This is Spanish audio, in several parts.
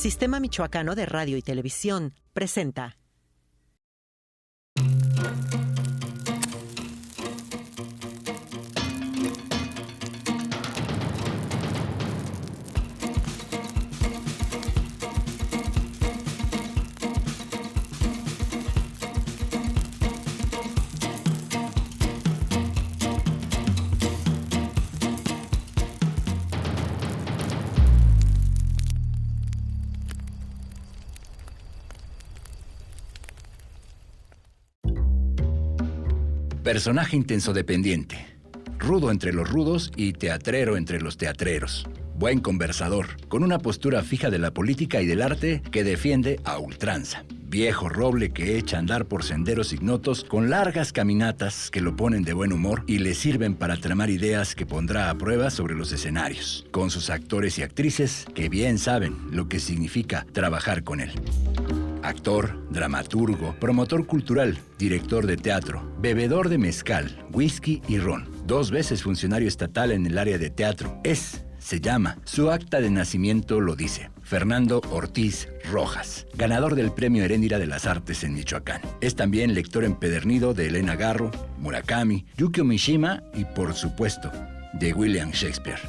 Sistema Michoacano de Radio y Televisión presenta. Personaje intensodependiente, rudo entre los rudos y teatrero entre los teatreros. Buen conversador, con una postura fija de la política y del arte que defiende a ultranza. Viejo roble que echa a andar por senderos ignotos con largas caminatas que lo ponen de buen humor y le sirven para tramar ideas que pondrá a prueba sobre los escenarios, con sus actores y actrices que bien saben lo que significa trabajar con él. Actor, dramaturgo, promotor cultural, director de teatro, bebedor de mezcal, whisky y ron. 2 veces funcionario estatal en el área de teatro. Se llama, su acta de nacimiento lo dice, Fernando Ortiz Rojas, ganador del Premio Heréndira de las Artes en Michoacán. Es también lector empedernido de Elena Garro, Murakami, Yukio Mishima y, por supuesto, de William Shakespeare.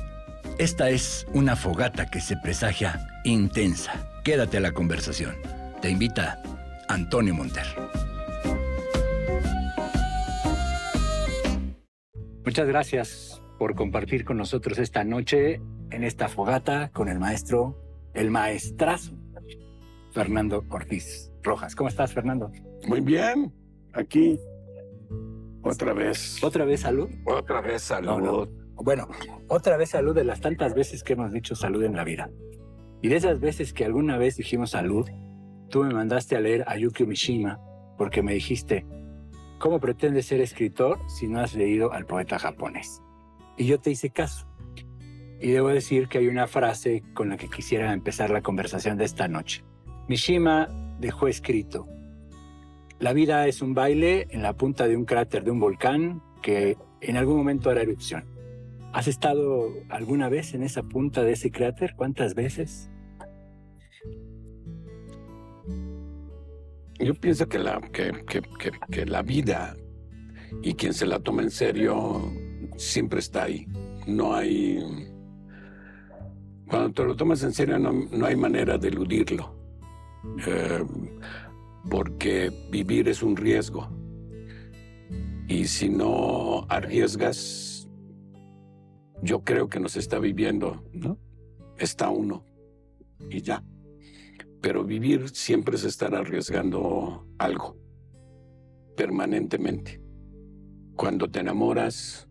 Esta es una fogata que se presagia intensa. Quédate a la conversación. Te invita Antonio Monter. Muchas gracias por compartir con nosotros esta noche en esta fogata con el maestrazo, Fernando Ortiz Rojas. ¿Cómo estás, Fernando? Muy bien, aquí. Otra vez. ¿Otra vez salud? Otra vez salud. No. Bueno, otra vez salud de las tantas veces que hemos dicho salud en la vida. Y de esas veces que alguna vez dijimos salud, tú me mandaste a leer a Yukio Mishima porque me dijiste, ¿cómo pretendes ser escritor si no has leído al poeta japonés? Y yo te hice caso. Y debo decir que hay una frase con la que quisiera empezar la conversación de esta noche. Mishima dejó escrito: la vida es un baile en la punta de un cráter de un volcán que en algún momento hará erupción. ¿Has estado alguna vez en esa punta de ese cráter? ¿Cuántas veces? Yo pienso que la vida y quien se la toma en serio siempre está ahí. No hay... Cuando te lo tomas en serio no hay manera de eludirlo. Porque vivir es un riesgo. Y si no arriesgas, yo creo que no se está viviendo, ¿no? Está uno y ya. Pero vivir siempre es estar arriesgando algo, permanentemente. Cuando te enamoras,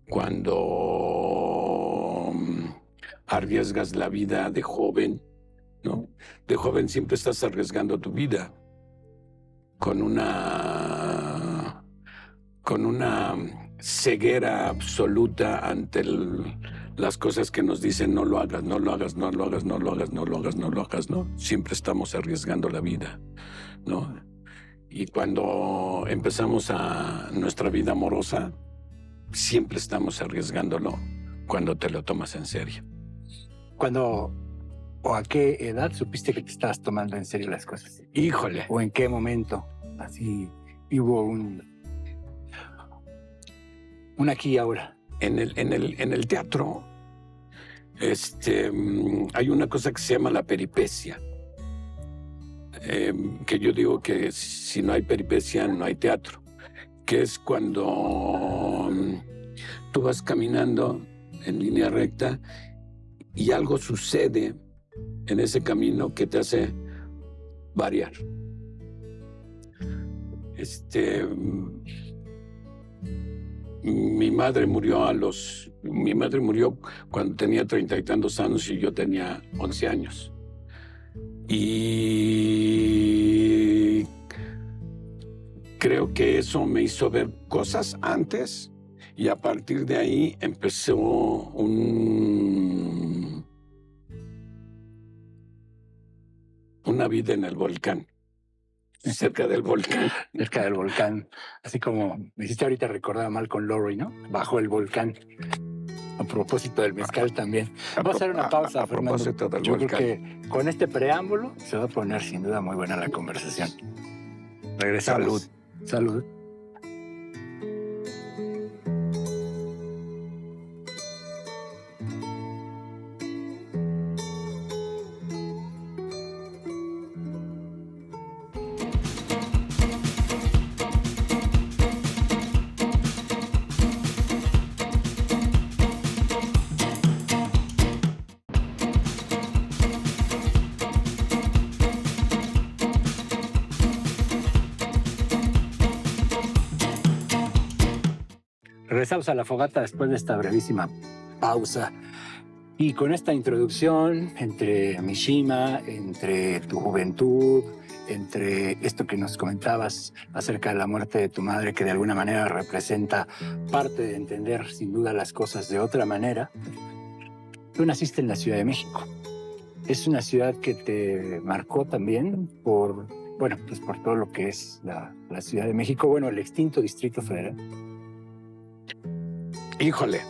cuando arriesgas la vida de joven, ¿no? De joven siempre estás arriesgando tu vida con una ceguera absoluta ante las cosas que nos dicen no lo hagas, no lo hagas, no lo hagas, no lo hagas, no lo hagas, no lo hagas, ¿no? Siempre estamos arriesgando la vida, ¿no? Y cuando empezamos a nuestra vida amorosa, siempre estamos arriesgándolo cuando te lo tomas en serio. ¿Cuándo o a qué edad supiste que te estabas tomando en serio las cosas? Híjole. ¿O en qué momento? Así hubo un aquí y ahora. En el teatro hay una cosa que se llama la peripecia, que yo digo que si no hay peripecia no hay teatro, que es cuando tú vas caminando en línea recta y algo sucede en ese camino que te hace variar. Mi madre murió cuando tenía 30 y tantos años y yo tenía 11 años. Y creo que eso me hizo ver cosas antes y a partir de ahí empezó una vida en el volcán. Cerca del volcán. Cerca del volcán. Así como me hiciste ahorita recordar a Malcolm Lowry, ¿no? Bajo el volcán. A propósito del mezcal también. Vamos a hacer una pausa, Fernando. propósito del Yo creo volcán. que con este preámbulo se va a poner sin duda muy buena la conversación. Regresamos. Salud. Regresamos a la fogata después de esta brevísima pausa. Y con esta introducción entre Mishima, entre tu juventud, entre esto que nos comentabas acerca de la muerte de tu madre, que de alguna manera representa parte de entender sin duda las cosas de otra manera, tú naciste en la Ciudad de México. Es una ciudad que te marcó también por, bueno, pues por todo lo que es la Ciudad de México, bueno, el extinto Distrito Federal. Híjole,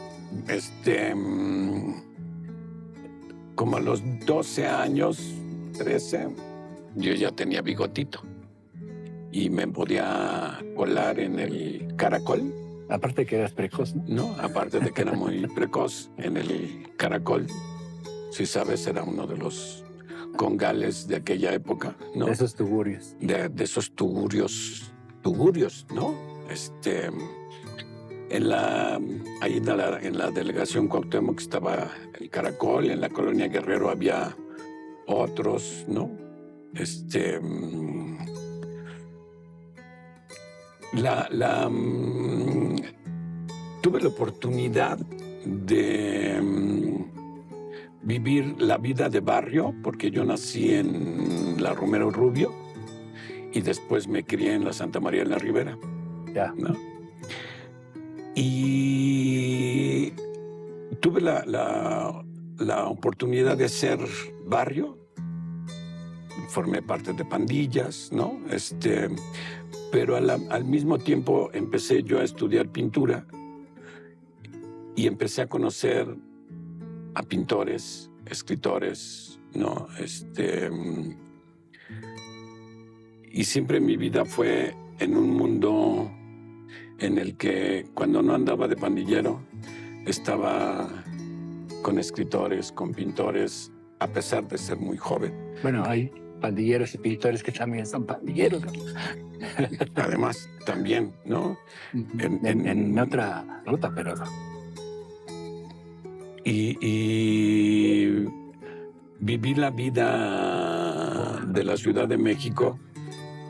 como a los 12 años, 13, yo ya tenía bigotito y me podía colar en el Caracol. Aparte que eras precoz, ¿no? No, aparte de que era muy precoz, en el Caracol, si sabes, era uno de los congales de aquella época, ¿no? De esos tugurios. De esos tugurios, ¿no? Ahí en la delegación Cuauhtémoc estaba el Caracol, en la colonia Guerrero había otros, ¿no? Tuve la oportunidad de vivir la vida de barrio, porque yo nací en la Romero Rubio y después me crié en la Santa María de la Ribera, Ya. ¿no? Y tuve la oportunidad de ser barrio, formé parte de pandillas, ¿no? Pero al mismo tiempo empecé yo a estudiar pintura y empecé a conocer a pintores, escritores, ¿no? Y siempre mi vida fue en un mundo en el que cuando no andaba de pandillero estaba con escritores, con pintores, a pesar de ser muy joven. Bueno, hay pandilleros y pintores que también son pandilleros. Además, también, ¿no? En otra ruta, pero... Y viví la vida de la Ciudad de México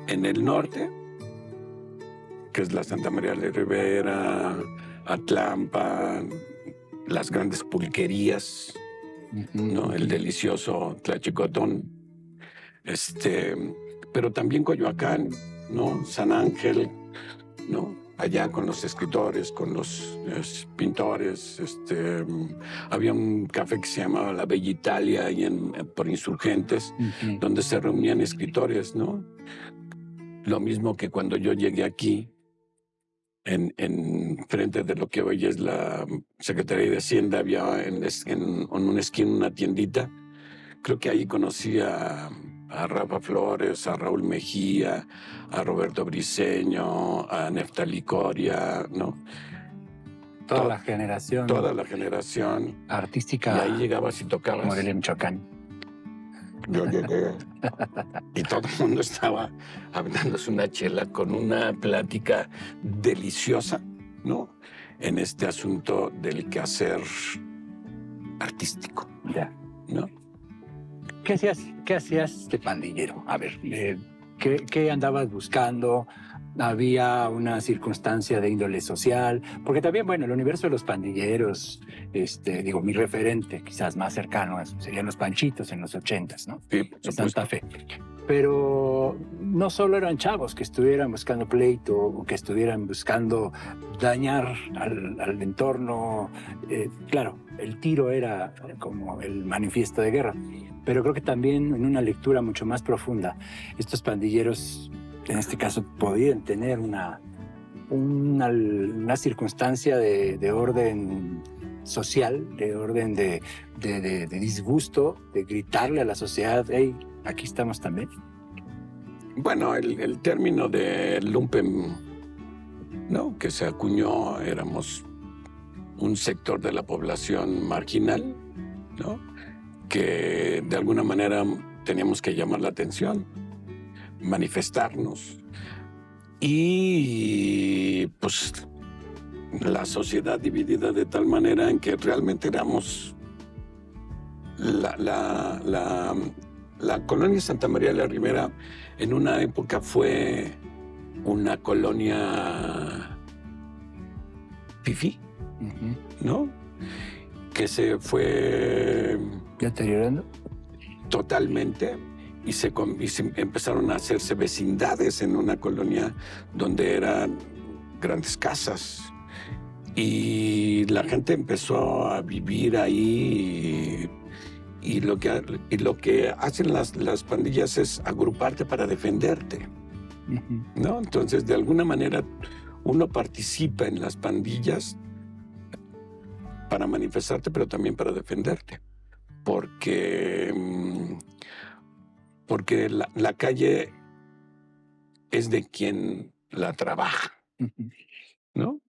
en el norte, que es la Santa María de la Ribera, Atlampa, las grandes pulquerías, ¿no? El delicioso Tlachicotón, pero también Coyoacán, ¿no? San Ángel, ¿no? Allá con los escritores, con los pintores, había un café que se llamaba La Bella Italia, ahí por Insurgentes, donde se reunían escritores, ¿no? Lo mismo que cuando yo llegué aquí, en frente de lo que hoy es la Secretaría de Hacienda, había en una esquina una tiendita. Creo que ahí conocí a Rafa Flores, a Raúl Mejía, a Roberto Briceño, a Neftali Coria, ¿no? Toda la generación. Toda la generación. Artística. Y ahí llegabas y tocabas. Morelia, Michoacán. Yo llegué y todo el mundo estaba hablándose una chela con una plática deliciosa, ¿no? En este asunto del quehacer artístico, Ya. ¿no? ¿Qué hacías de pandillero? A ver, ¿qué andabas buscando? ¿Había una circunstancia de índole social? Porque también, bueno, el universo de los pandilleros, mi referente quizás más cercano serían los Panchitos en los 80s, ¿no? Sí, por De supuesto. Santa Fe. Pero no solo eran chavos que estuvieran buscando pleito o que estuvieran buscando dañar al entorno. Claro, el tiro era como el manifiesto de guerra. Pero creo que también en una lectura mucho más profunda, estos pandilleros, en este caso, podían tener una circunstancia de orden social, de orden de disgusto, de gritarle a la sociedad, hey, aquí estamos también? Bueno, el término de lumpen, ¿no?, que se acuñó, éramos un sector de la población marginal, ¿no?, que de alguna manera teníamos que llamar la atención, manifestarnos. Y pues la sociedad dividida de tal manera en que realmente éramos la colonia Santa María de la Ribera en una época fue una colonia fifí, ¿no?, que se fue ¿Deteriorando? totalmente y se empezaron a hacerse vecindades en una colonia donde eran grandes casas y la gente empezó a vivir ahí y lo que hacen las pandillas es agruparte para defenderte, ¿no? Entonces, de alguna manera, uno participa en las pandillas para manifestarte, pero también para defenderte. Porque la calle es de quien la trabaja, ¿no?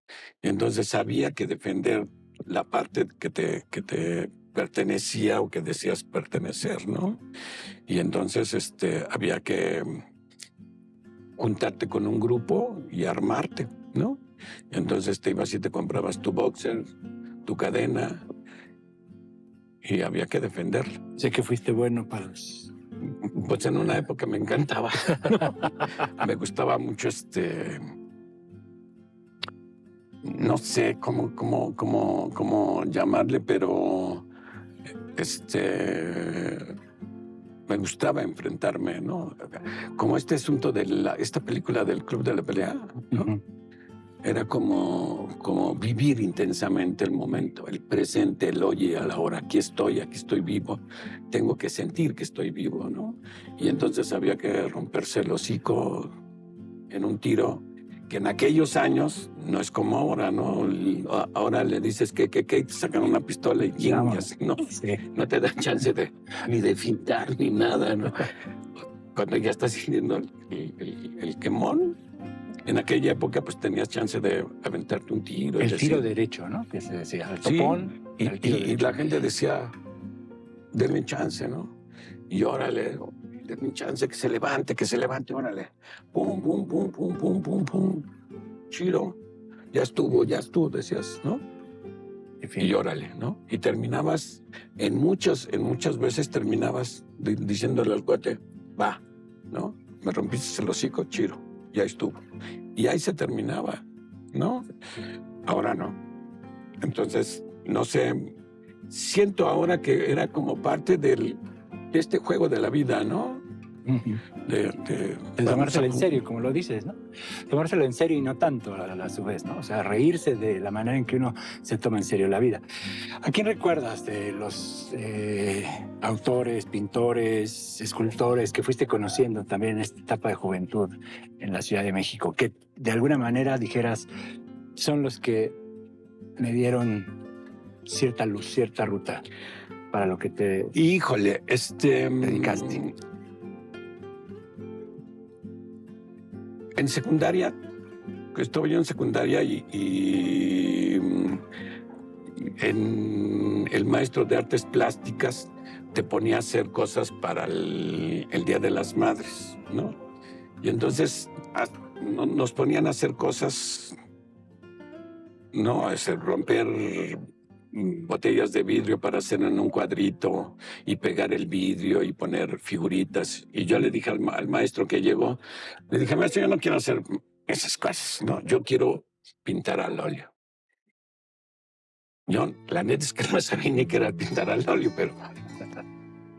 Entonces había que defender la parte que te pertenecía o que decías pertenecer, ¿no? Y entonces había que juntarte con un grupo y armarte, ¿no? Entonces te ibas y te comprabas tu boxer, tu cadena, y había que defenderla. Sé que fuiste bueno para los... Pues en una época me encantaba. Me gustaba mucho no sé cómo llamarle, pero me gustaba enfrentarme, ¿no? Como este asunto de esta película del Club de la Pelea, ¿no? Era como vivir intensamente el momento, el presente, el hoy y a la hora. Aquí estoy vivo. Tengo que sentir que estoy vivo, ¿no? Y entonces había que romperse el hocico en un tiro, que en aquellos años no es como ahora, ¿no? Ahora le dices que te sacan una pistola y chingas, ¿no? Sí. No te dan chance ni de fintar ni nada, ¿no? Cuando ya estás sintiendo el quemón, en aquella época pues tenías chance de aventarte un tiro. El tiro derecho, ¿no? Que se decía, el topón. Sí, el tiro y derecho. la gente decía, denme chance, ¿no? Y órale, denme chance, que se levante, órale. Pum, pum, pum, pum, pum, pum, pum. Chiro, ya estuvo, decías, ¿no? Y órale, ¿no? Y terminabas, en muchas veces terminabas diciéndole al cuate, va, ¿no? Me rompiste el hocico, chiro, ya estuvo. Y ahí se terminaba, ¿no? Ahora no. Entonces, no sé, siento ahora que era como parte de este juego de la vida, ¿no? De tomárselo en serio, como lo dices, ¿no? Tomárselo en serio y no tanto a su vez, ¿no? O sea, reírse de la manera en que uno se toma en serio la vida. ¿A quién recuerdas de los autores, pintores, escultores que fuiste conociendo también en esta etapa de juventud en la Ciudad de México? Que de alguna manera dijeras, son los que me dieron cierta luz, cierta ruta para lo que te dedicaste. En secundaria, estuve yo en secundaria y el maestro de artes plásticas te ponía a hacer cosas para el Día de las Madres, ¿no? Y entonces nos ponían a hacer cosas, ¿no? Romper botellas de vidrio para hacer en un cuadrito y pegar el vidrio y poner figuritas. Y yo le dije al maestro que llegó, le dije, maestro, yo no quiero hacer esas cosas, ¿no? Yo quiero pintar al óleo. Yo, la neta es que no sabía ni qué era pintar al óleo, pero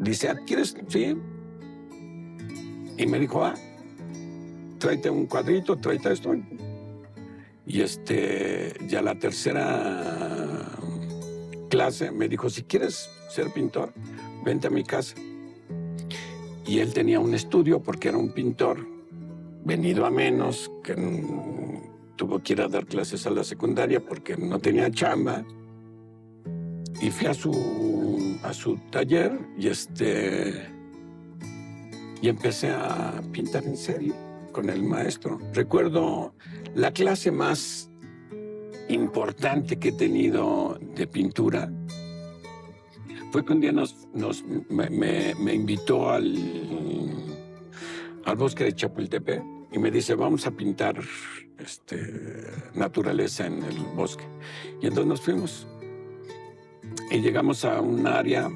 dice, ¿quieres? Sí. Y me dijo, tráete un cuadrito, tráete esto. Y ya la tercera clase me dijo, si quieres ser pintor, vente a mi casa. Y él tenía un estudio porque era un pintor venido a menos, que tuvo que ir a dar clases a la secundaria porque no tenía chamba. Y fui a su taller y empecé a pintar en serio con el maestro. Recuerdo la clase más importante que he tenido de pintura. Fue que un día me invitó al bosque de Chapultepec y me dice, vamos a pintar naturaleza en el bosque. Y entonces nos fuimos y llegamos a un área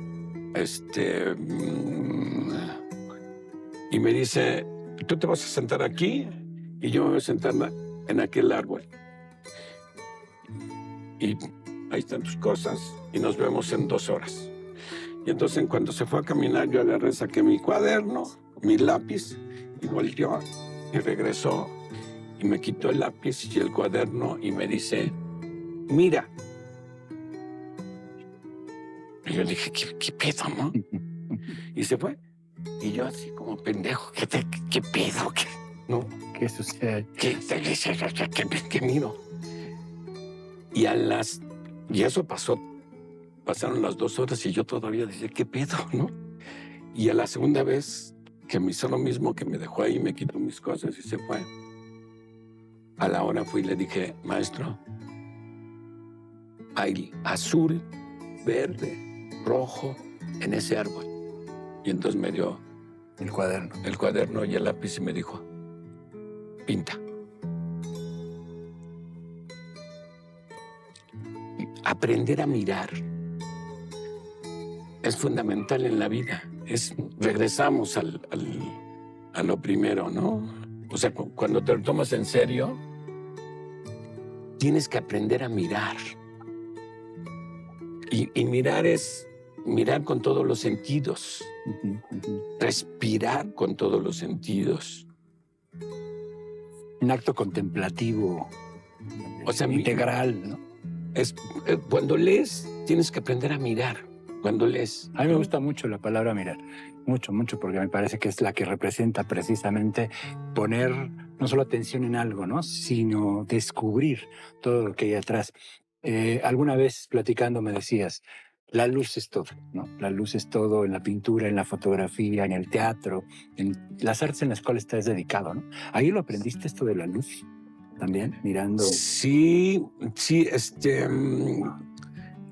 y me dice, tú te vas a sentar aquí y yo me voy a sentar en aquel árbol. Y ahí están tus cosas y nos vemos en 2 horas. Y entonces, en cuanto se fue a caminar, yo agarré, saqué mi cuaderno, mi lápiz, y volteó y regresó y me quitó el lápiz y el cuaderno y me dice, mira. Y yo dije, ¿qué pedo, no? Y se fue. Y yo así como pendejo, ¿qué pedo? ¿Qué, no? ¿Qué sucede? ¿Qué miro? Y eso pasó. Pasaron las 2 horas y yo todavía decía, ¿qué pedo, no? Y a la segunda vez que me hizo lo mismo, que me dejó ahí, me quitó mis cosas y se fue. A la hora fui y le dije, maestro, hay azul, verde, rojo en ese árbol. Y entonces me dio El cuaderno y el lápiz y me dijo, pinta. Aprender a mirar es fundamental en la vida. Regresamos a lo primero, ¿no? O sea, cuando te lo tomas en serio, tienes que aprender a mirar. Y mirar es mirar con todos los sentidos. Respirar con todos los sentidos. Un acto contemplativo, O sea, integral, ¿no? Cuando lees, tienes que aprender a mirar. Cuando lees. A mí me gusta mucho la palabra mirar. Mucho, porque me parece que es la que representa precisamente poner no solo atención en algo, ¿no? Sino descubrir todo lo que hay atrás. Alguna vez platicando me decías, la luz es todo, ¿no? La luz es todo en la pintura, en la fotografía, en el teatro, en las artes en las cuales estás dedicado, ¿no? ¿Ahí lo aprendiste esto de la luz? También, mirando. Sí,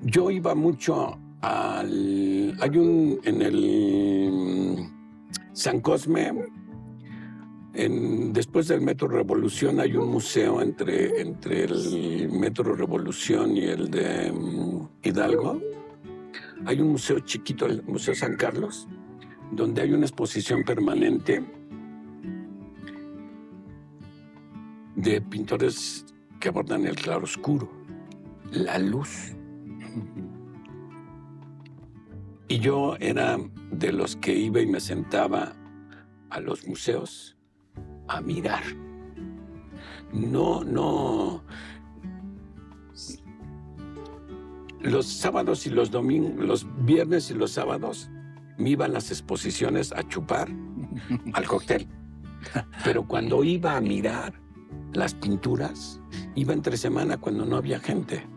yo iba mucho hay en el San Cosme, después del Metro Revolución, hay un museo entre el Metro Revolución y el de Hidalgo. Hay un museo chiquito, el Museo San Carlos, donde hay una exposición permanente de pintores que abordan el claroscuro, la luz. Y yo era de los que iba y me sentaba a los museos a mirar. No. Los sábados y los domingos, los viernes y los sábados, me iban a las exposiciones a chupar al cóctel. Pero cuando iba a mirar las pinturas, iba entre semana cuando no había gente.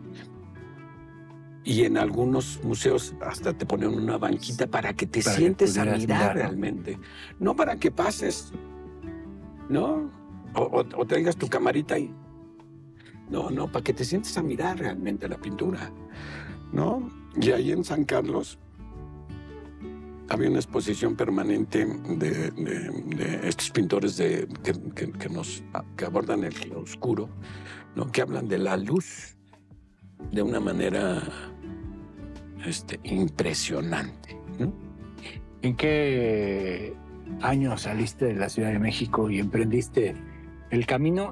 Y en algunos museos hasta te ponen una banquita para que te sientes a mirar realmente. No para que pases, ¿no? O traigas tu camarita ahí. No, para que te sientes a mirar realmente la pintura, ¿no? Y ahí en San Carlos había una exposición permanente de estos pintores que abordan el oscuro, ¿no? Que hablan de la luz de una manera impresionante, ¿no? ¿En qué año saliste de la Ciudad de México y emprendiste el camino?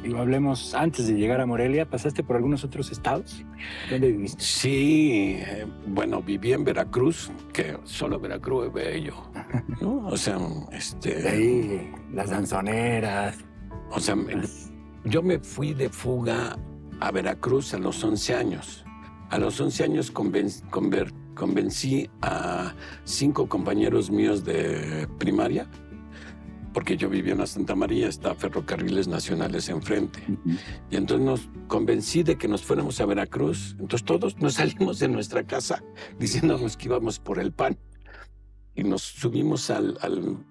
Digo, hablemos, antes de llegar a Morelia, ¿pasaste por algunos otros estados? ¿Dónde viviste? Sí, bueno, viví en Veracruz, que solo Veracruz es bello, ¿no? O sea, De ahí, las danzoneras. O sea, yo me fui de fuga a Veracruz a los 11 años. A los 11 años convencí a 5 compañeros míos de primaria porque yo vivía en la Santa María, está Ferrocarriles Nacionales enfrente. Y entonces nos convencí de que nos fuéramos a Veracruz. Entonces todos nos salimos de nuestra casa diciéndonos que íbamos por el pan. Y nos subimos al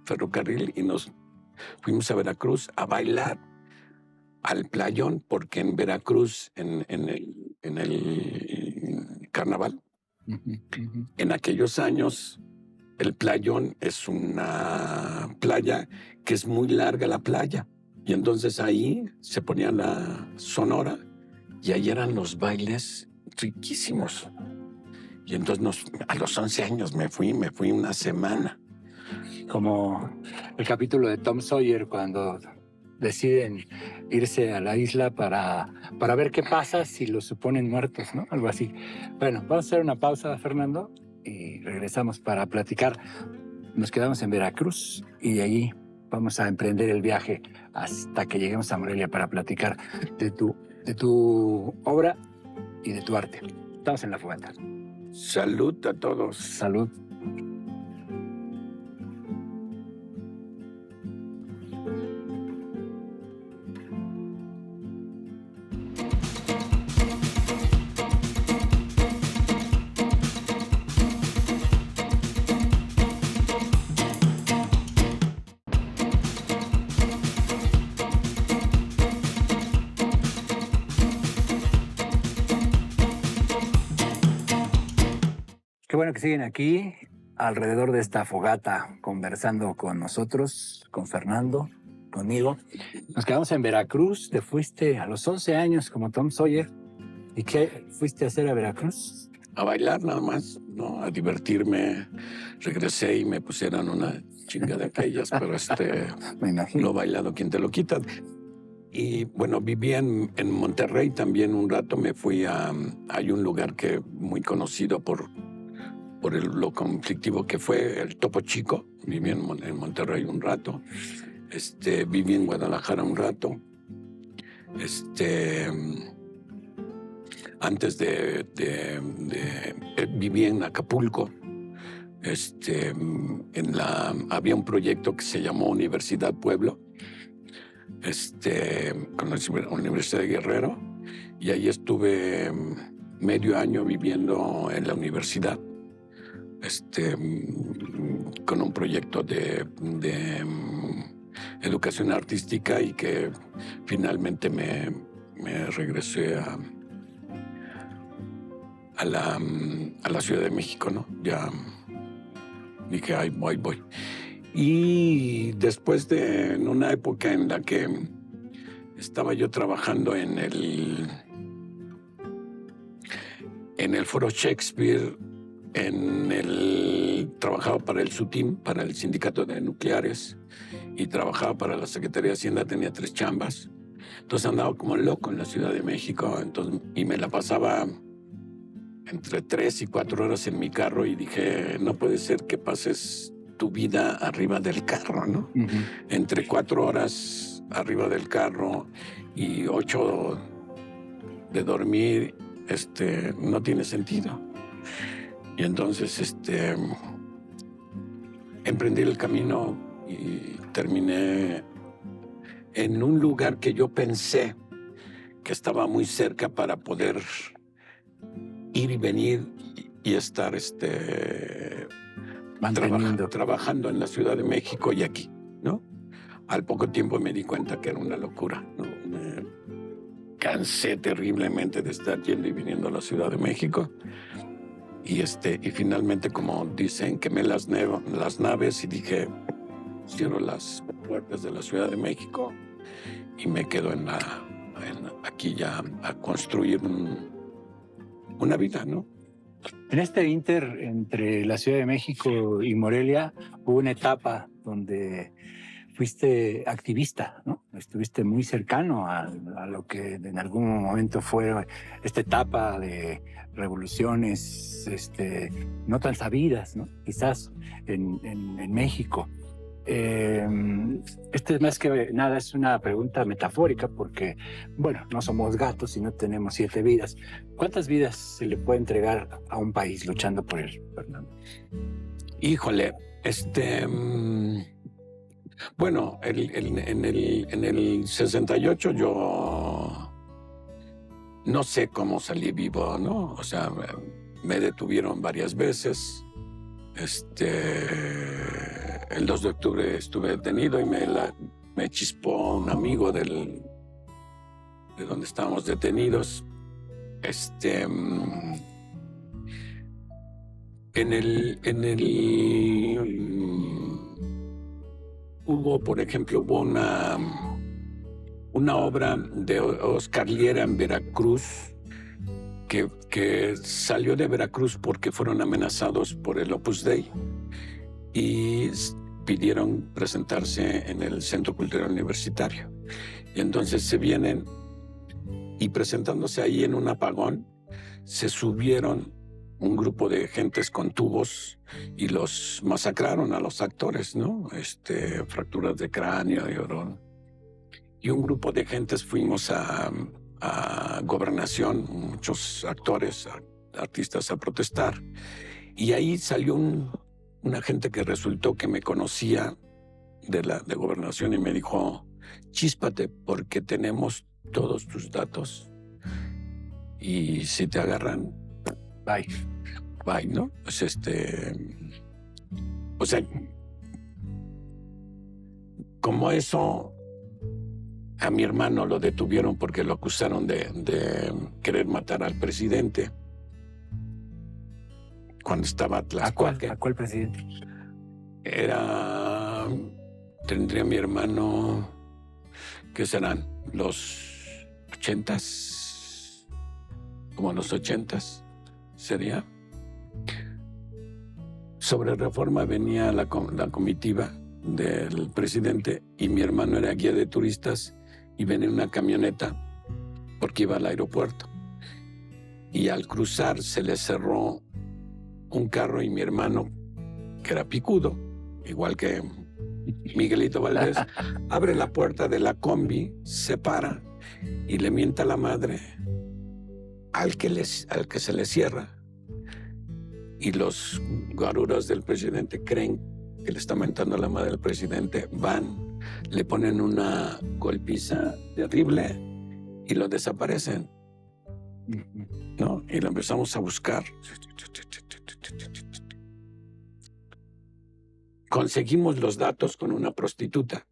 ferrocarril y nos fuimos a Veracruz a bailar al playón, porque en Veracruz, en el carnaval, en aquellos años, el playón es una playa que es muy larga la playa. Y entonces ahí se ponía la sonora y ahí eran los bailes riquísimos. Y entonces a los 11 años me fui una semana. Como el capítulo de Tom Sawyer cuando deciden irse a la isla para ver qué pasa si los suponen muertos, ¿no? Algo así. Bueno, vamos a hacer una pausa, Fernando, y regresamos para platicar. Nos quedamos en Veracruz y de allí vamos a emprender el viaje hasta que lleguemos a Morelia para platicar de tu obra y de tu arte. Estamos en La Fogata. Salud a todos. Salud. Qué bueno que siguen aquí alrededor de esta fogata conversando con nosotros, con Fernando, conmigo. Nos quedamos en Veracruz. Te fuiste a los 11 años como Tom Sawyer. ¿Y qué fuiste a hacer a Veracruz? A bailar nada más, ¿no? A divertirme. Regresé y me pusieron una chinga de aquellas, pero Me imagino. lo bailado, ¿quién te lo quita? Y bueno, viví en Monterrey también un rato. Me fui hay un lugar que muy conocido por lo conflictivo que fue el Topo Chico. Viví en Monterrey un rato. Viví en Guadalajara un rato. Antes viví en Acapulco. Había un proyecto que se llamó Universidad Pueblo, con la Universidad de Guerrero, y ahí estuve medio año viviendo en la universidad, con un proyecto de educación artística, y que finalmente me regresé a la Ciudad de México, ¿no? Ya dije, ay, voy. Y después en una época en la que estaba yo trabajando en el Foro Shakespeare, trabajaba para el SUTIM, para el Sindicato de Nucleares, y trabajaba para la Secretaría de Hacienda, tenía 3 chambas. Entonces andaba como loco en la Ciudad de México, y me la pasaba entre 3 y 4 horas en mi carro, y dije, no puede ser que pases tu vida arriba del carro, ¿no? Uh-huh. Entre 4 horas arriba del carro y 8 de dormir, no tiene sentido. Y entonces, emprendí el camino y terminé en un lugar que yo pensé que estaba muy cerca para poder ir y venir y estar trabajando en la Ciudad de México y aquí, ¿no? Al poco tiempo me di cuenta que era una locura, ¿no? Me cansé terriblemente de estar yendo y viniendo a la Ciudad de México, y finalmente, como dicen, quemé las naves y dije, cierro las puertas de la Ciudad de México y me quedo aquí ya a construir una vida, ¿no? En este inter entre la Ciudad de México y Morelia hubo una etapa donde fuiste activista, ¿no? Estuviste muy cercano a lo que en algún momento fue esta etapa de revoluciones no tan sabidas, ¿no? Quizás en México. Más que nada es una pregunta metafórica porque, bueno, no somos gatos y no tenemos 7 vidas. ¿Cuántas vidas se le puede entregar a un país luchando por él, Fernando? Híjole, Bueno, en el 68 yo no sé cómo salí vivo, ¿no? O sea, me detuvieron varias veces. El 2 de octubre estuve detenido y me chispó un amigo de donde estábamos detenidos. Por ejemplo, hubo una obra de Oscar Liera en Veracruz que salió de Veracruz porque fueron amenazados por el Opus Dei y pidieron presentarse en el Centro Cultural Universitario. Y entonces se vienen y presentándose ahí en un apagón, se subieron un grupo de gentes con tubos y los masacraron a los actores, ¿no? Fracturas de cráneo y oro. Y un grupo de gentes fuimos a Gobernación, muchos actores, artistas a protestar. Y ahí salió una gente que resultó que me conocía de Gobernación y me dijo, chíspate porque tenemos todos tus datos y si te agarran, bye, ¿no? Pues o sea, como eso, a mi hermano lo detuvieron porque lo acusaron de querer matar al presidente cuando estaba Tlaxcuaque. ¿A cuál presidente? Tendría mi hermano, ¿qué serán? Los 80s, como los 80s sería. Sobre Reforma venía la comitiva del presidente y mi hermano era guía de turistas y venía una camioneta porque iba al aeropuerto. Y al cruzar se le cerró un carro y mi hermano, que era picudo, igual que Miguelito Valdés, abre la puerta de la combi, se para y le mienta la madre al que se le cierra. Y los guaruras del presidente creen que le está mentando la madre al presidente, van, le ponen una golpiza terrible y lo desaparecen, ¿no? Y lo empezamos a buscar. Conseguimos los datos con una prostituta,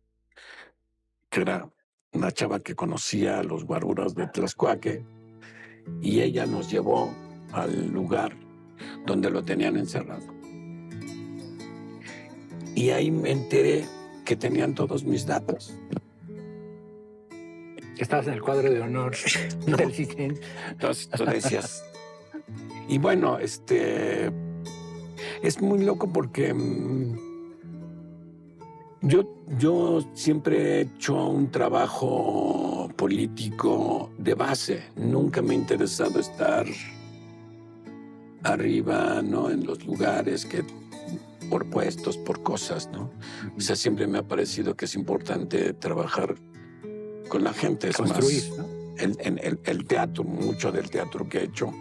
que era una chava que conocía a los guaruras de Tlaxcuaque, y ella nos llevó al lugar donde lo tenían encerrado. Y ahí me enteré que tenían todos mis datos. Estabas en el cuadro de honor del CISEN. Entonces tú decías. Y bueno, es muy loco porque yo siempre he hecho un trabajo político de base. Nunca me ha interesado estar arriba, ¿no? En los lugares por puestos, por cosas, ¿no? O sea, siempre me ha parecido que es importante trabajar con la gente. Es construir, más, ¿no? El teatro, mucho del teatro que he hecho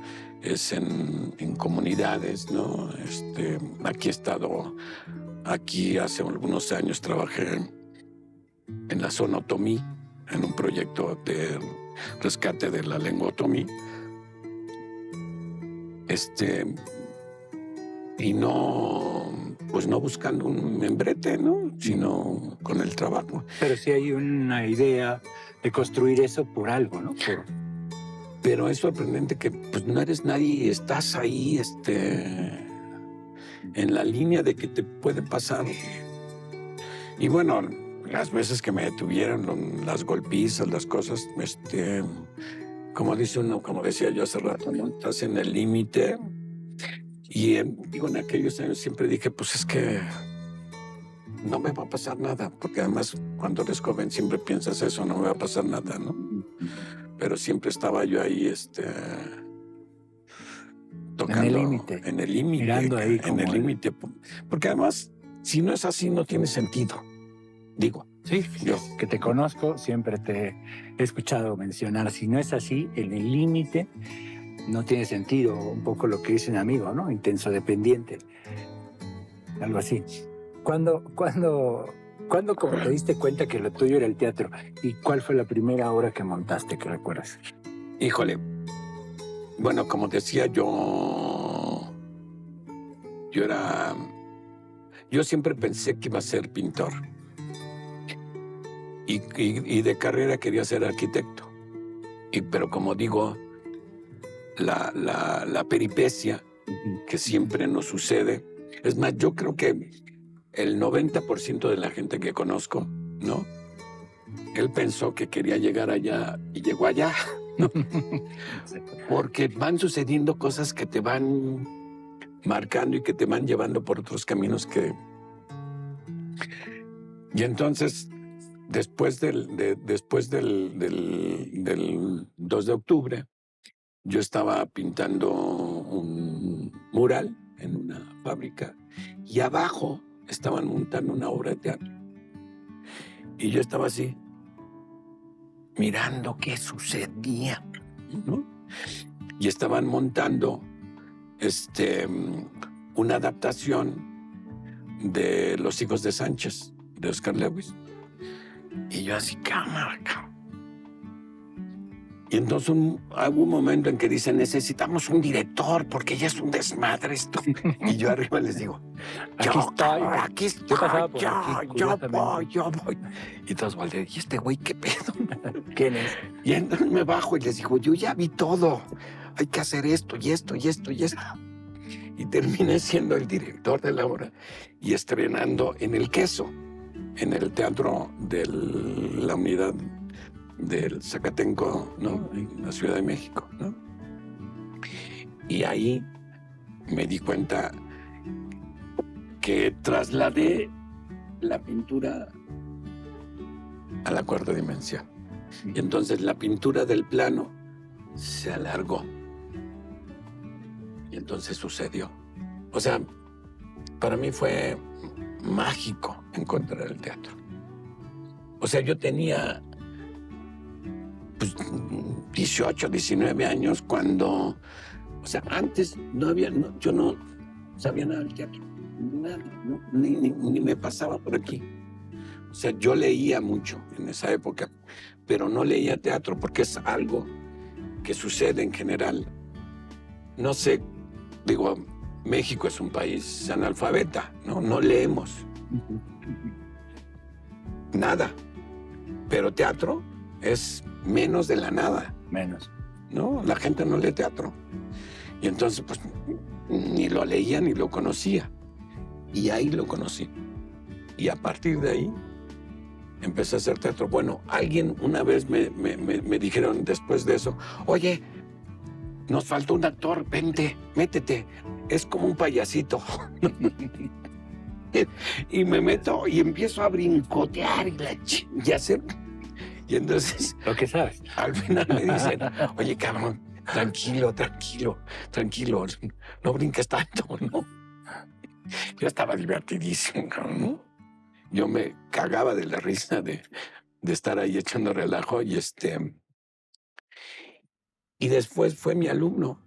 es en comunidades, ¿no? Aquí he estado, hace algunos años trabajé en la zona otomí, en un proyecto de rescate de la lengua otomí. Y no buscando un membrete, ¿no? Sino con el trabajo. Pero sí hay una idea de construir eso por algo, ¿no? Pero es sorprendente que pues no eres nadie y estás ahí, en la línea de que te puede pasar. Y bueno, las veces que me detuvieron, las golpizas, las cosas, como dice uno, como decía yo hace rato, ¿no? Estás en el límite. Y digo, en aquellos años siempre dije, pues es que no me va a pasar nada, porque además cuando eres joven siempre piensas eso, no me va a pasar nada, ¿no? Pero siempre estaba yo ahí, tocando. En el límite. Mirando ahí. En el límite. Porque además, si no es así, no tiene sentido. Digo. Sí, yo que te conozco, siempre te he escuchado mencionar, si no es así, en el límite no tiene sentido, un poco lo que dice un amigo, ¿no? Intenso dependiente, algo así. Cuando ¿Cuándo como te diste cuenta que lo tuyo era el teatro? ¿Y cuál fue la primera obra que montaste, que recuerdas? Híjole, bueno, como decía yo siempre pensé que iba a ser pintor. Y de carrera quería ser arquitecto. Pero como digo, la peripecia que siempre nos sucede. Es más, yo creo que el 90% de la gente que conozco, ¿no? Él pensó que quería llegar allá y llegó allá, ¿no? Porque van sucediendo cosas que te van marcando y que te van llevando por otros caminos que... Y entonces, después del 2 de octubre, yo estaba pintando un mural en una fábrica y abajo estaban montando una obra de teatro. Y yo estaba así, mirando qué sucedía, ¿no? Y estaban montando una adaptación de Los hijos de Sánchez, de Oscar Lewis. Y yo así, cámara. Y entonces hubo un momento en que dicen, necesitamos un director porque ya es un desmadre esto. Y yo arriba les digo, aquí estoy, Yo pasaba por aquí, yo voy. Y todos voltean, ¿y este güey qué pedo? ¿Quién es? Y entonces me bajo y les digo, yo ya vi todo. Hay que hacer esto y esto y esto y esto. Y terminé siendo el director de la obra y estrenando en El Queso, en el teatro de la unidad del Zacatenco, ¿no? En la Ciudad de México, ¿no? Y ahí me di cuenta que trasladé la pintura a la cuarta dimensión. Y entonces la pintura del plano se alargó. Y entonces sucedió. O sea, para mí fue mágico encontrar el teatro. O sea, yo tenía 18, 19 años cuando... O sea, antes yo no sabía nada del teatro. Nada, ¿no? Ni me pasaba por aquí. O sea, yo leía mucho en esa época, pero no leía teatro porque es algo que sucede en general. No sé, digo, México es un país analfabeta, ¿no? No leemos nada, pero teatro es menos de la nada. Menos. No, la gente no lee teatro. Y entonces, pues, ni lo leía ni lo conocía. Y ahí lo conocí. Y a partir de ahí, empecé a hacer teatro. Bueno, alguien una vez me dijeron después de eso, oye, nos faltó un actor, vente, métete. Es como un payasito. Y me meto y empiezo a brincotear y hacer... Y entonces... Lo que sabes. Al final me dicen, oye, cabrón, tranquilo, no brinques tanto, ¿no? Yo estaba divertidísimo, ¿no? Yo me cagaba de la risa de estar ahí echando relajo y Y después fue mi alumno.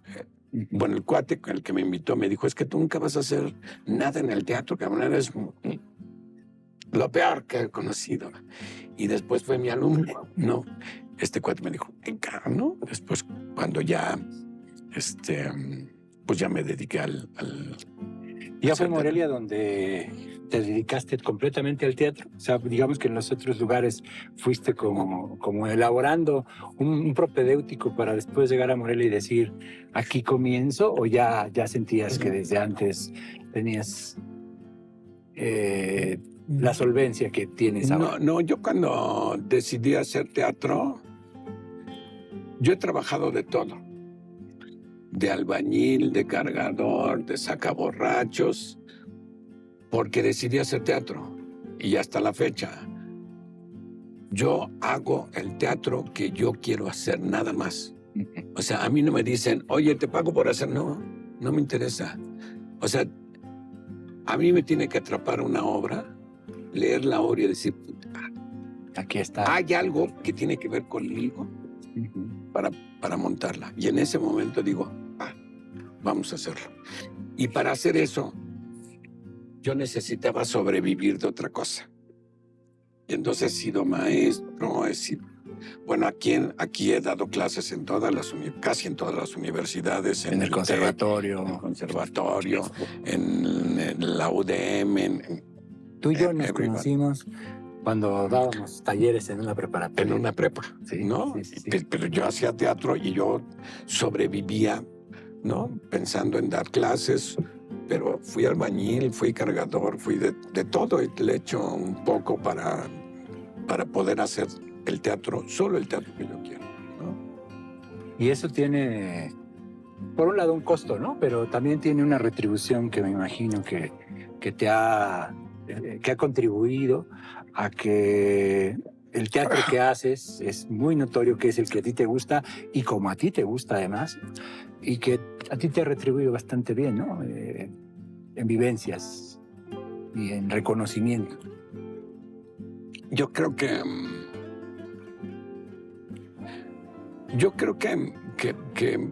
Bueno, el cuate con el que me invitó me dijo, es que tú nunca vas a hacer nada en el teatro, cabrón, eres lo peor que he conocido. Y después fue mi alumno, ¿no? Este cuate me dijo, venga, ¿no? Después, cuando ya, pues ya me dediqué al ¿Ya fue Morelia donde te dedicaste completamente al teatro? O sea, digamos que en los otros lugares fuiste como elaborando un propedéutico para después llegar a Morelia y decir, aquí comienzo, o ya sentías que desde antes tenías la solvencia que tienes ahora. No, yo cuando decidí hacer teatro, yo he trabajado de todo. De albañil, de cargador, de sacaborrachos, porque decidí hacer teatro. Y hasta la fecha, yo hago el teatro que yo quiero hacer, nada más. O sea, a mí no me dicen, oye, te pago por hacer. No me interesa. O sea, a mí me tiene que atrapar una obra, leer la obra y decir, aquí está. Hay algo que tiene que ver conmigo para montarla. Y en ese momento digo, vamos a hacerlo. Y para hacer eso, yo necesitaba sobrevivir de otra cosa. Y entonces he sido maestro, bueno, aquí he dado clases en casi en todas las universidades. En el conservatorio. En el conservatorio, en la UDM. Tú y yo nos conocimos cuando dábamos talleres en una preparatoria. En una prepa, Sí, ¿no? sí. Pero yo hacía teatro y yo sobrevivía, ¿no? Pensando en dar clases, pero fui albañil, fui cargador, fui de todo. Y le echo un poco para poder hacer el teatro, solo el teatro que yo quiero, ¿no? Y eso tiene, por un lado, un costo, ¿no? Pero también tiene una retribución que me imagino que te ha contribuido a que el teatro que haces es muy notorio que es el que a ti te gusta y como a ti te gusta además, y que a ti te ha retribuido bastante bien, ¿no? En vivencias y en reconocimiento. Yo creo que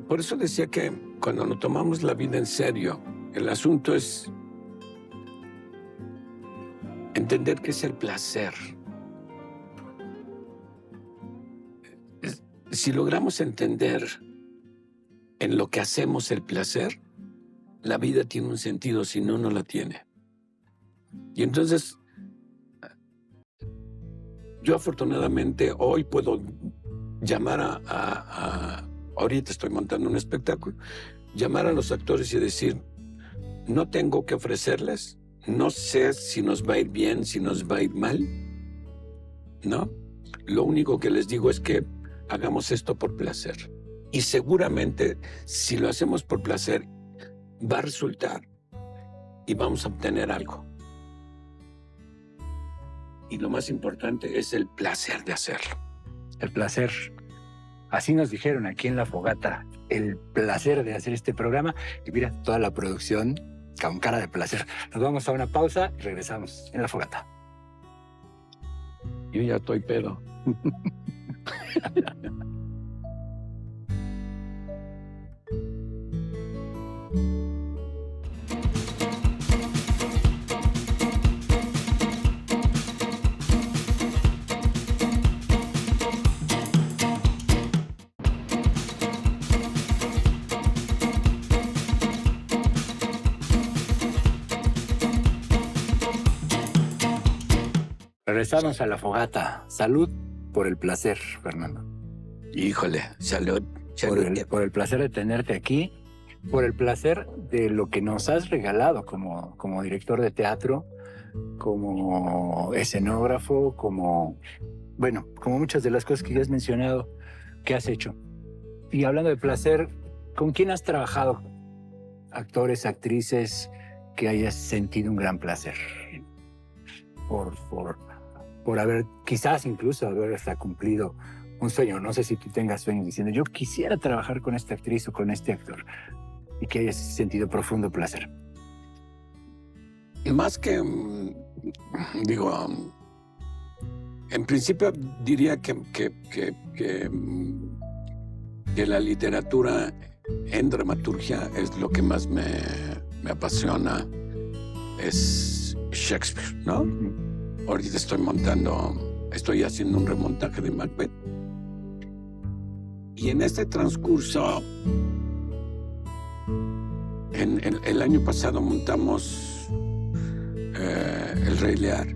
por eso decía que cuando nos tomamos la vida en serio, el asunto es entender qué es el placer. Si logramos entender en lo que hacemos el placer, la vida tiene un sentido, si no, no la tiene. Y entonces, yo afortunadamente hoy puedo llamar ahorita estoy montando un espectáculo, llamar a los actores y decir, no tengo que ofrecerles, no sé si nos va a ir bien, si nos va a ir mal, ¿no? Lo único que les digo es que hagamos esto por placer. Y seguramente, si lo hacemos por placer, va a resultar y vamos a obtener algo. Y lo más importante es el placer de hacerlo. El placer. Así nos dijeron aquí en La Fogata, el placer de hacer este programa. Y mira, toda la producción con cara de placer. Nos vamos a una pausa y regresamos en La Fogata. Yo ya estoy pedo. Regresamos a La Fogata. Salud por el placer, Fernando. Híjole, salud. Por el placer de tenerte aquí, por el placer de lo que nos has regalado como director de teatro, como escenógrafo, como muchas de las cosas que ya has mencionado que has hecho. Y hablando de placer, ¿con quién has trabajado? Actores, actrices, que hayas sentido un gran placer por haber, quizás incluso haber hasta cumplido un sueño. No sé si tú tengas sueños diciendo, yo quisiera trabajar con esta actriz o con este actor, y que hayas sentido profundo placer. Más que, en principio diría que la literatura en dramaturgia es lo que más me apasiona, es Shakespeare, ¿no? Ahorita estoy haciendo un remontaje de Macbeth. Y en este transcurso, el año pasado montamos El Rey Lear.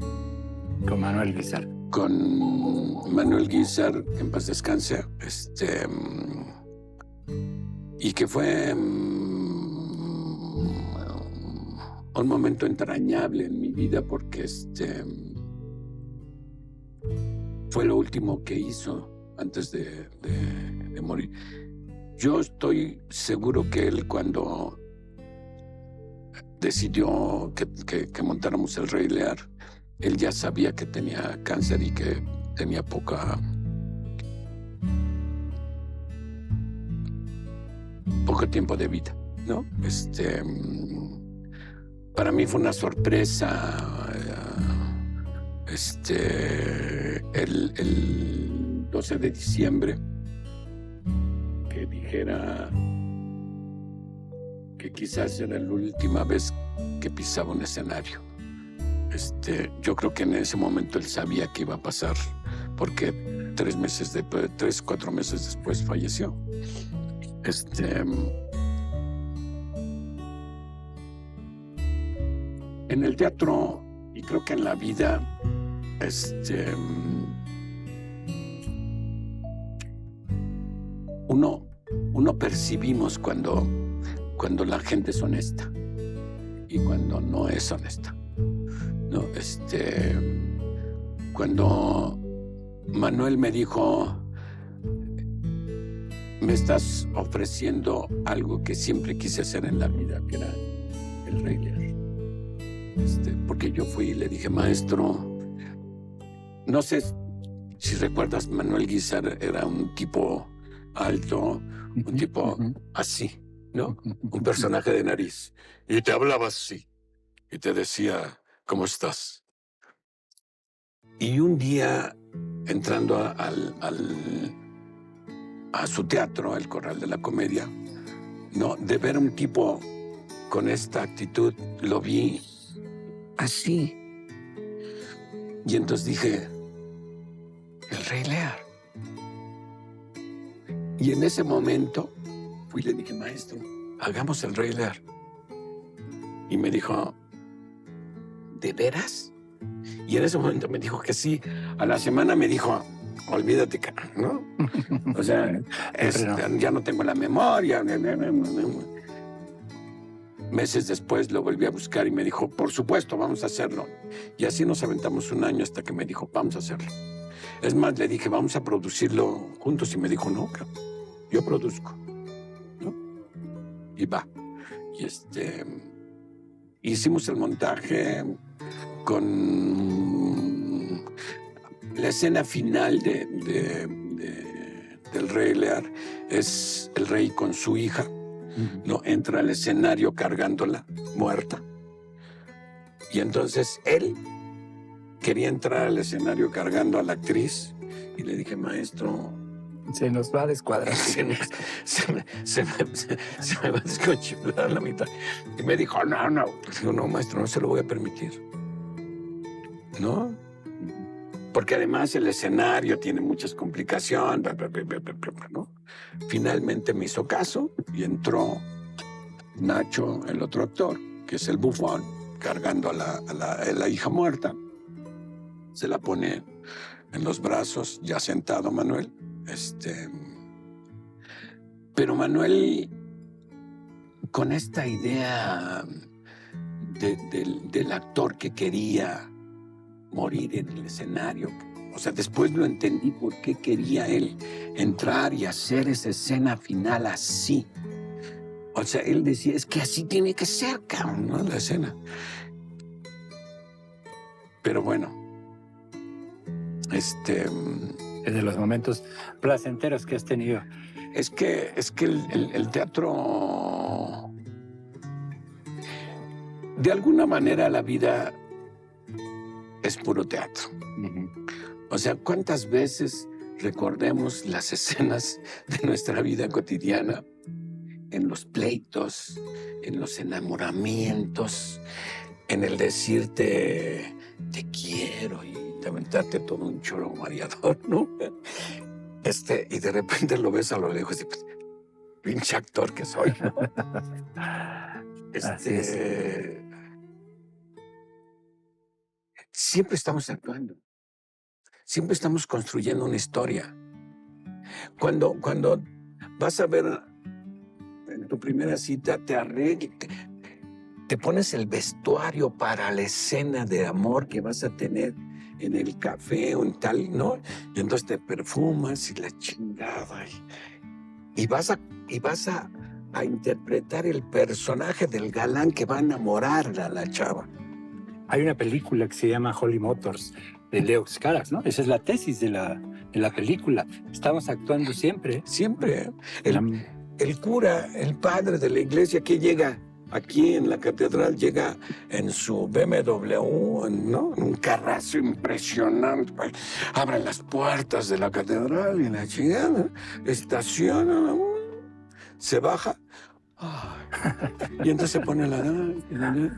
Con Manuel Guízar. Con Manuel Guízar, que en paz descanse, y que fue un momento entrañable en mi vida porque fue lo último que hizo antes de morir. Yo estoy seguro que él, cuando decidió que montáramos El Rey Lear, él ya sabía que tenía cáncer y que tenía poco tiempo de vida, ¿no? Para mí fue una sorpresa el 12 de diciembre que dijera que quizás era la última vez que pisaba un escenario. Yo creo que en ese momento él sabía que iba a pasar, porque 4 meses después falleció. En el teatro, y creo que en la vida, uno percibimos cuando la gente es honesta y cuando no es honesta, ¿no? Cuando Manuel me dijo, me estás ofreciendo algo que siempre quise hacer en la vida, que era el Rey Lear. Porque yo fui y le dije, maestro, no sé si recuerdas, Manuel Guízar era un tipo alto, un tipo así, ¿no? Un personaje de nariz. Y te hablaba así. Y te decía, ¿cómo estás? Y un día, entrando a su teatro, el Corral de la Comedia, ¿no? De ver a un tipo con esta actitud, lo vi así. Y entonces dije, el Rey Lear. Y en ese momento fui y le dije, maestro, hagamos el Rey Lear. Y me dijo, ¿de veras? Y en ese momento me dijo que sí. A la semana me dijo, olvídate, ¿no? O sea, ya no tengo la memoria. Meses después lo volví a buscar y me dijo, por supuesto, vamos a hacerlo. Y así nos aventamos un año hasta que me dijo, vamos a hacerlo. Es más, le dije, vamos a producirlo juntos. Y me dijo, no, yo produzco, ¿no? Y va. Y hicimos el montaje con la escena final del Rey Lear. Es el rey con su hija, ¿no? Entra al escenario cargándola, muerta. Y entonces él quería entrar al escenario cargando a la actriz. Y le dije, maestro, se nos va a descuadrar. se me va a desconchilar la mitad. Y me dijo, no. Digo, no, maestro, no se lo voy a permitir. ¿No? Porque además el escenario tiene muchas complicaciones, ¿no? Finalmente me hizo caso y entró Nacho, el otro actor, que es el bufón, cargando a la hija muerta. Se la pone en los brazos, ya sentado Manuel. Pero Manuel, con esta idea del actor que quería morir en el escenario, o sea, después lo entendí por qué quería él entrar y hacer esa escena final así. O sea, él decía, es que así tiene que ser, cabrón, ¿no? La escena. Pero bueno, es de los momentos placenteros que has tenido. Es que el teatro, de alguna manera la vida es puro teatro. O sea, ¿cuántas veces recordemos las escenas de nuestra vida cotidiana? En los pleitos, en los enamoramientos, en el decirte te quiero y te aventarte todo un choro mareador, ¿no? Y de repente lo ves a lo lejos y pues, pinche actor que soy, ¿no? Así es. Siempre estamos actuando. Siempre estamos construyendo una historia. Cuando vas a ver en tu primera cita, te arreglas, te pones el vestuario para la escena de amor que vas a tener en el café o en tal, ¿no? Y entonces te perfumas y la chingada. Y vas a interpretar el personaje del galán que va a enamorar a la chava. Hay una película que se llama Holy Motors, de Leo Carax, ¿no? Esa es la tesis de la película. Estamos actuando siempre. Siempre. El cura, el padre de la iglesia que llega aquí en la catedral, llega en su BMW, ¿no? En un carrazo impresionante. Abre las puertas de la catedral y la chingada, estaciona, se baja. Ay, Y entonces se pone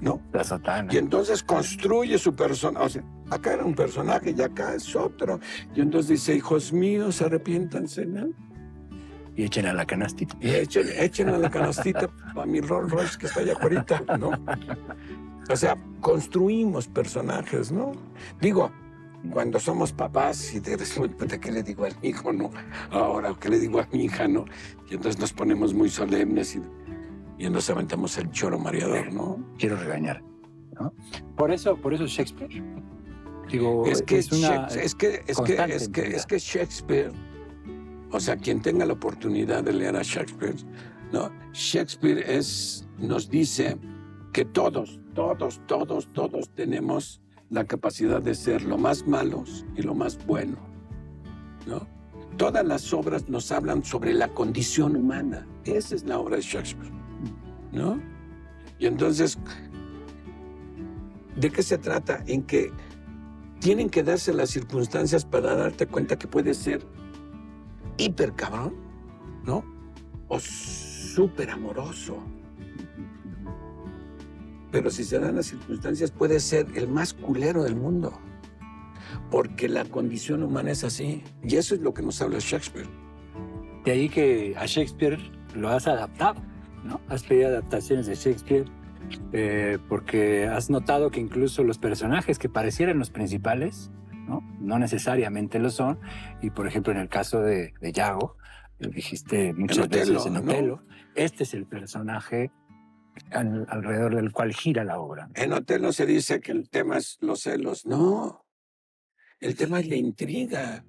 no. La sotana. Y entonces construye su personaje. O sea, acá era un personaje y acá es otro. Y entonces dice, hijos míos, arrepiéntanse, ¿no? Y echen a la canastita. Y echen a la canastita para mi Rolls Royce que está allá ahorita, ¿no? O sea, construimos personajes, ¿no? Digo, cuando somos papás y de repente, ¿qué le digo al hijo, no? Ahora, ¿qué le digo a mi hija, no? Y entonces nos ponemos muy solemnes y nos aventamos el choro mareador, ¿no? Quiero regañar, ¿no? Por eso Shakespeare. Digo, Es que constante es que Shakespeare, o sea, quien tenga la oportunidad de leer a Shakespeare, ¿no? Shakespeare nos dice que todos tenemos la capacidad de ser lo más malos y lo más bueno, ¿no? Todas las obras nos hablan sobre la condición humana. Esa es la obra de Shakespeare, ¿no? Y entonces, ¿de qué se trata? En que tienen que darse las circunstancias para darte cuenta que puedes ser hiper cabrón, ¿no? O súper amoroso. Pero si se dan las circunstancias, puede ser el más culero del mundo. Porque la condición humana es así. Y eso es lo que nos habla Shakespeare. De ahí que a Shakespeare lo has adaptado, ¿no? Has pedido adaptaciones de Shakespeare porque has notado que incluso los personajes que parecieran los principales, no necesariamente lo son. Y, por ejemplo, en el caso de Iago, lo dijiste muchas veces en Otelo, ¿no? Este es el personaje alrededor del cual gira la obra. En Otelo se dice que el tema es los celos. No, el tema es la intriga.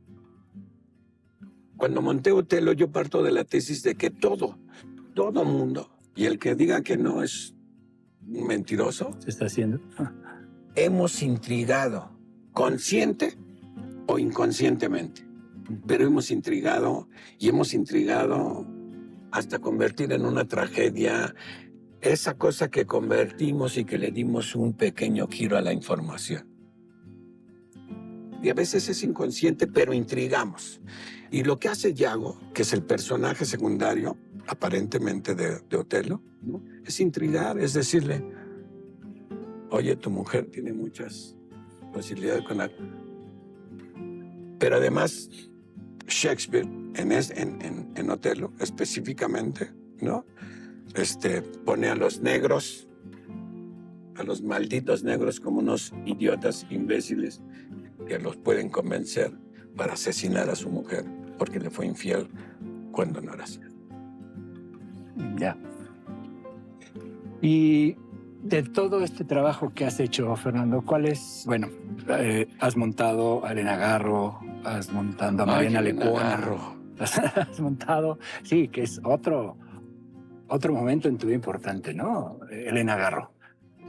Cuando monté Otelo, yo parto de la tesis de que todo mundo, y el que diga que no es un mentiroso, se está haciendo. Hemos intrigado, consciente o inconscientemente, pero hemos intrigado hasta convertir en una tragedia esa cosa que convertimos y que le dimos un pequeño giro a la información. Y a veces es inconsciente, pero intrigamos. Y lo que hace Iago, que es el personaje secundario, aparentemente de Otelo, ¿no? Es intrigar, es decirle, oye, tu mujer tiene muchas posibilidades con él. Pero además, Shakespeare, en Otelo específicamente, ¿no? Pone a los negros, a los malditos negros, como unos idiotas imbéciles que los pueden convencer para asesinar a su mujer porque le fue infiel cuando no era así. Ya. Y de todo este trabajo que has hecho, Fernando, ¿cuál es? Bueno, has montado a Elena Garro, has montado a Mariana Lecuona. Has montado, sí, que es otro momento en tu vida importante, ¿no? Elena Garro.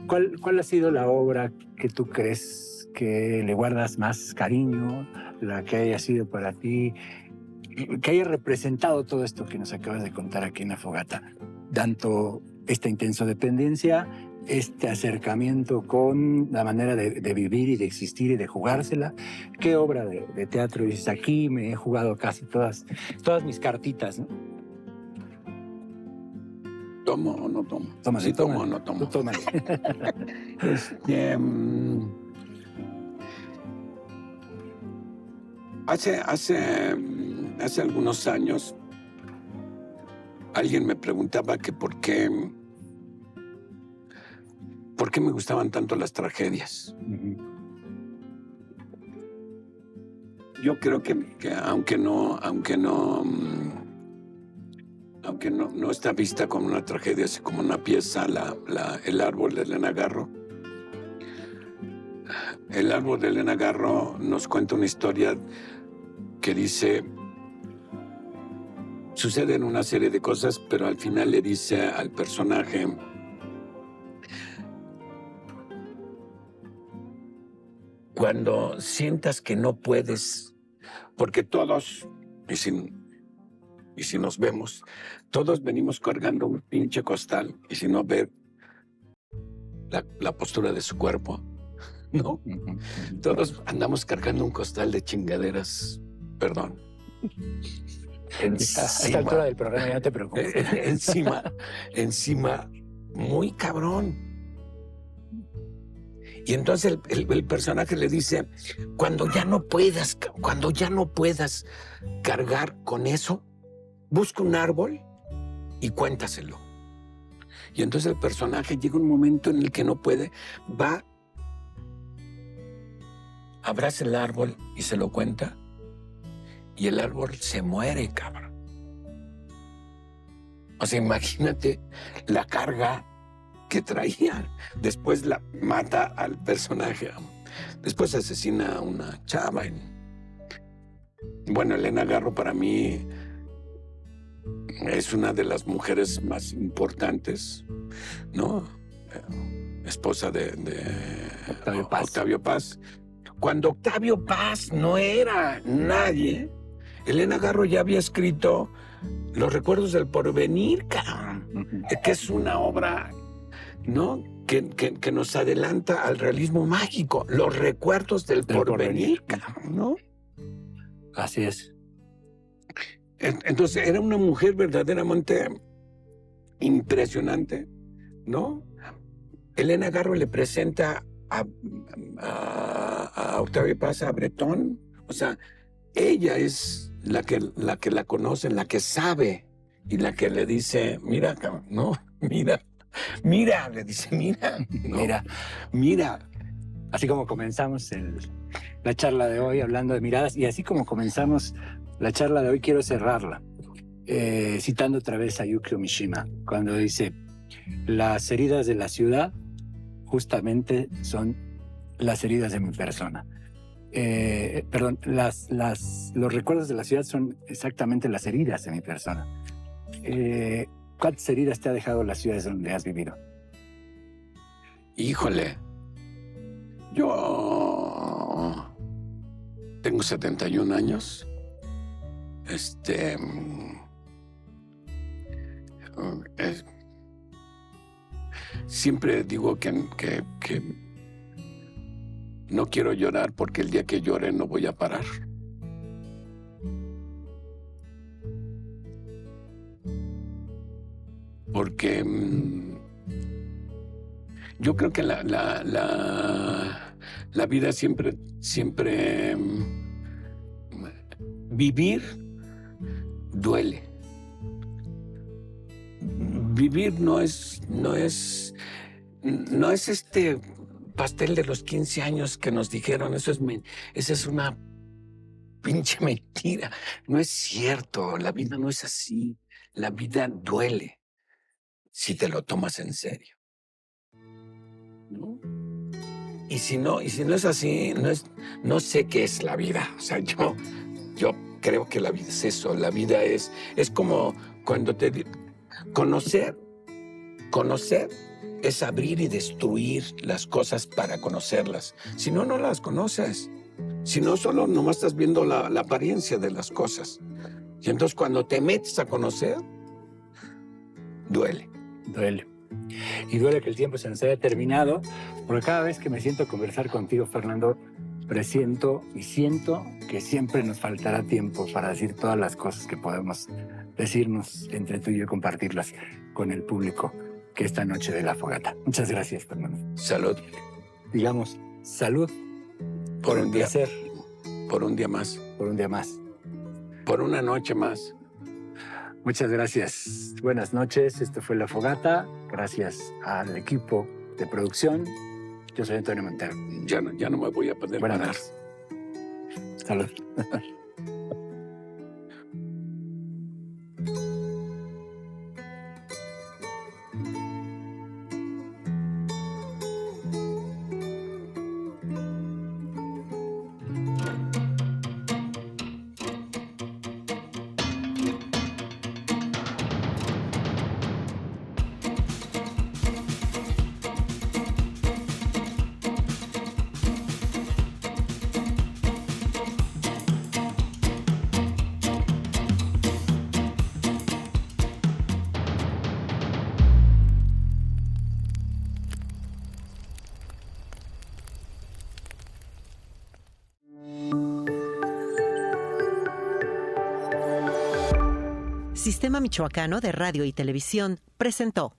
¿Cuál ha sido la obra que tú crees que le guardas más cariño, la que haya sido para ti, que haya representado todo esto que nos acabas de contar aquí en La Fogata? Tanto esta intensa dependencia, este acercamiento con la manera de vivir y de existir y de jugársela. ¿Qué obra de teatro dices? Aquí me he jugado casi todas mis cartitas, ¿no? ¿Tomo o no tomo? Tómale, sí, tomo o no tomo. Tú tómale. Hace algunos años alguien me preguntaba que por qué me gustaban tanto las tragedias. Yo creo que aunque no está vista como una tragedia, así como una pieza, El árbol de Elena Garro. El árbol de Elena Garro nos cuenta una historia que dice, suceden una serie de cosas, pero al final le dice al personaje, cuando sientas que no puedes, porque todos, y si nos vemos, todos venimos cargando un pinche costal, y si no ve la postura de su cuerpo, ¿no? Todos andamos cargando un costal de chingaderas, perdón. A esta altura del programa ya no te preocupes. Encima, muy cabrón. Y entonces el personaje le dice, cuando ya no puedas cargar con eso, busca un árbol y cuéntaselo. Y entonces el personaje llega un momento en el que no puede, va, abraza el árbol y se lo cuenta, y el árbol se muere, cabrón. O sea, imagínate la carga que traía. Después la mata al personaje. Después asesina a una chava. Bueno, Elena Garro para mí es una de las mujeres más importantes, ¿no? Esposa de Octavio Paz. Cuando Octavio Paz no era nadie, Elena Garro ya había escrito Los recuerdos del porvenir, cabrón, que es una obra, ¿no?, que nos adelanta al realismo mágico. Los recuerdos del porvenir, cabrón, ¿no? Así es. Entonces era una mujer verdaderamente impresionante, ¿no? Elena Garro le presenta a Octavio Paz a Bretón. O sea, ella es la que la conoce, la que sabe, y la que le dice, mira, no, mira, le dice, mira, no, mira. Así como comenzamos la charla de hoy hablando de miradas, y así como comenzamos la charla de hoy, quiero cerrarla citando otra vez a Yukio Mishima, cuando dice, las heridas de la ciudad justamente son las heridas de mi persona. Los recuerdos de la ciudad son exactamente las heridas de mi persona. ¿Cuántas heridas te ha dejado las ciudades donde has vivido? Híjole, yo tengo 71 años. Siempre digo que no quiero llorar porque el día que llore no voy a parar. Porque yo creo que la vida siempre vivir duele. Vivir no es este pastel de los 15 años que nos dijeron. Esa es una pinche mentira. No es cierto. La vida no es así. La vida duele si te lo tomas en serio, ¿no? Y si no es así, no sé qué es la vida. O sea, yo creo que la vida es eso. La vida es como cuando conocer es abrir y destruir las cosas para conocerlas. Si no, no las conoces. Si no, solo nomás estás viendo la apariencia de las cosas. Y entonces cuando te metes a conocer, duele. Duele. Y duele que el tiempo se nos haya terminado, porque cada vez que me siento a conversar contigo, Fernando, presiento y siento que siempre nos faltará tiempo para decir todas las cosas que podemos decirnos entre tú y yo y compartirlas con el público que esta noche de la fogata. Muchas gracias, Fernando. Salud. Digamos, salud Por un día. placer. Por un día más. Por un día más. Por una noche más. Muchas gracias. Buenas noches. Esto fue La Fogata. Gracias al equipo de producción. Yo soy Antonio Montero. Ya no me voy a poder Buenas parar. noches. Salud. Sistema Michoacano de Radio y Televisión presentó